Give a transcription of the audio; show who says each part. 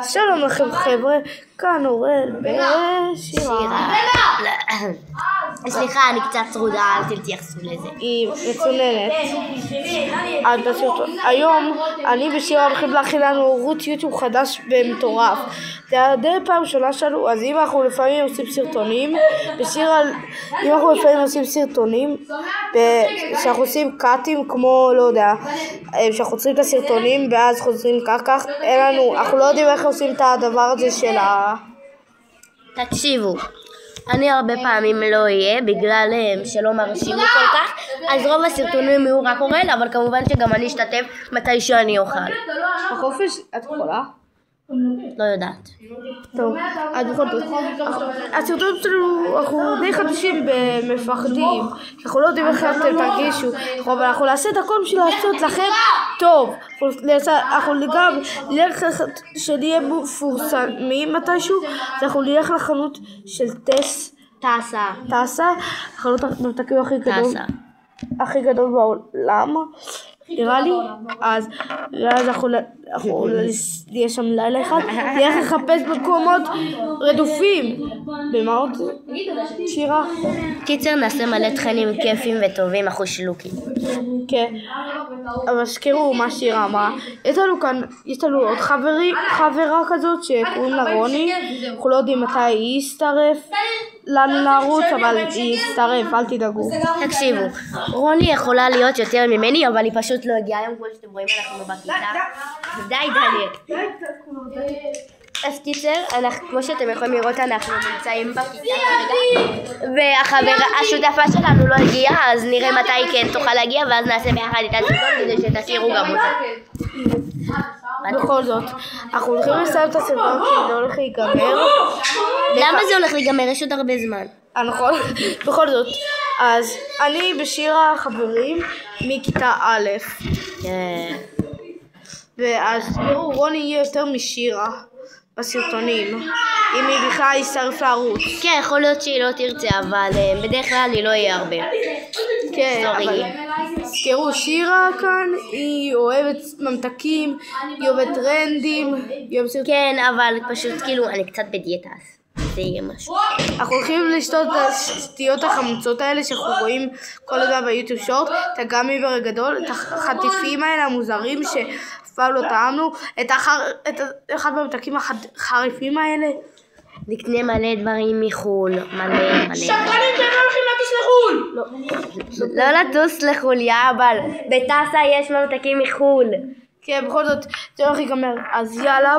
Speaker 1: שלום לכם חבר'ה, כאן אורל ושירה.
Speaker 2: סליחה, אני קצת צרודה, אל תתייחסו לזה.
Speaker 1: היא מצוננת. היום אני ושירה הולכים להכין לנו ערוץ יוטיוב חדש ומטורף. זה הדי פעם ראשונה שלנו, אז אם אנחנו לפעמים עושים סרטונים, שאנחנו עושים קאטים כמו, לא יודע, שאנחנו עוצרים את הסרטונים ואז חוזרים כך, אנחנו לא יודעים איך עושים את הדבר הזה של
Speaker 2: תקשיבו, אני הרבה פעמים לא אהיה בגלל שלא מרשים לי כל כך, אז רוב הסרטונים יהיו רק אורל, אבל כמובן שגם אני אשתתף מתי שאני אוכל.
Speaker 1: בחופש את יכולה?
Speaker 2: לא יודעת.
Speaker 1: טוב, אז בכל זאת, הסרטונים שלנו, אנחנו די חדשים במפחדים, אנחנו לא יודעים איך אתם תרגישו, אבל אנחנו נעשה את הכל בשביל לעשות לכם טוב. אנחנו גם נלך שנהיה מפורסמים מתישהו, אז אנחנו נלך לחנות של טסה, החנות הממתקים הכי גדול בעולם, נראה לי. אז אנחנו נהיה שם לילה אחד, נלך לחפש מקומות רדופים. במה עוד? שירה?
Speaker 2: קיצר, נעשה מלא תכנים כיפים וטובים, אחו שלוקי.
Speaker 1: כן, אבל שכרו מה שירה אמרה. יש לנו עוד חברה כזאת שקוראים לה רוני, אנחנו לא יודעים מתי היא יצטרף לנו לערוץ, אבל היא יצטרף, אל תדאגו.
Speaker 2: תקשיבו, רוני יכולה להיות יותר ממני, אבל היא פשוט לא הגיעה היום, כמו שאתם רואים אנחנו בכיתה. די דניאל. אז קיצר, כמו שאתם יכולים לראות, אנחנו נמצאים בכיתה כרגע, והשותפה שלנו לא הגיעה, אז נראה מתי היא כן תוכל להגיע, ואז נעשה ביחד את הסרטון כדי שתכירו גם אותה.
Speaker 1: בכל זאת, אנחנו הולכים לסיים את הסרטון כי זה הולך להיגמר.
Speaker 2: למה זה הולך להיגמר? יש עוד הרבה זמן.
Speaker 1: נכון, בכל זאת, אז אני ושירה חברים מכיתה א', ואז רוני יהיה יותר משירה בסרטונים, אם היא בכלל יצטרף לערוץ.
Speaker 2: כן, יכול להיות שהיא לא תרצה, אבל בדרך כלל היא לא יהיה הרבה.
Speaker 1: כן, אבל תזכרו, שירה כאן, היא אוהבת ממתקים, היא אוהבת טרנדים,
Speaker 2: כן, אבל פשוט כאילו אני קצת בדיאטה, זה יהיה משהו.
Speaker 1: אנחנו הולכים לשתות את השטויות החמצות האלה שאנחנו רואים כל הזמן ביוטיוב שורט, את הגמי בגדול, את החטיפים האלה המוזרים שאף פעם לא טעמנו, את אחד מהמתקים החריפים האלה.
Speaker 2: נקנה מלא דברים מחול, מלא.
Speaker 1: שקרנים, אתם לא הולכים לטוס לחול!
Speaker 2: לא לטוס לחול, אבל בטסה יש ממתקים מחול.
Speaker 1: כן, בכל זאת, זה הולך להיגמר, אז יאללה.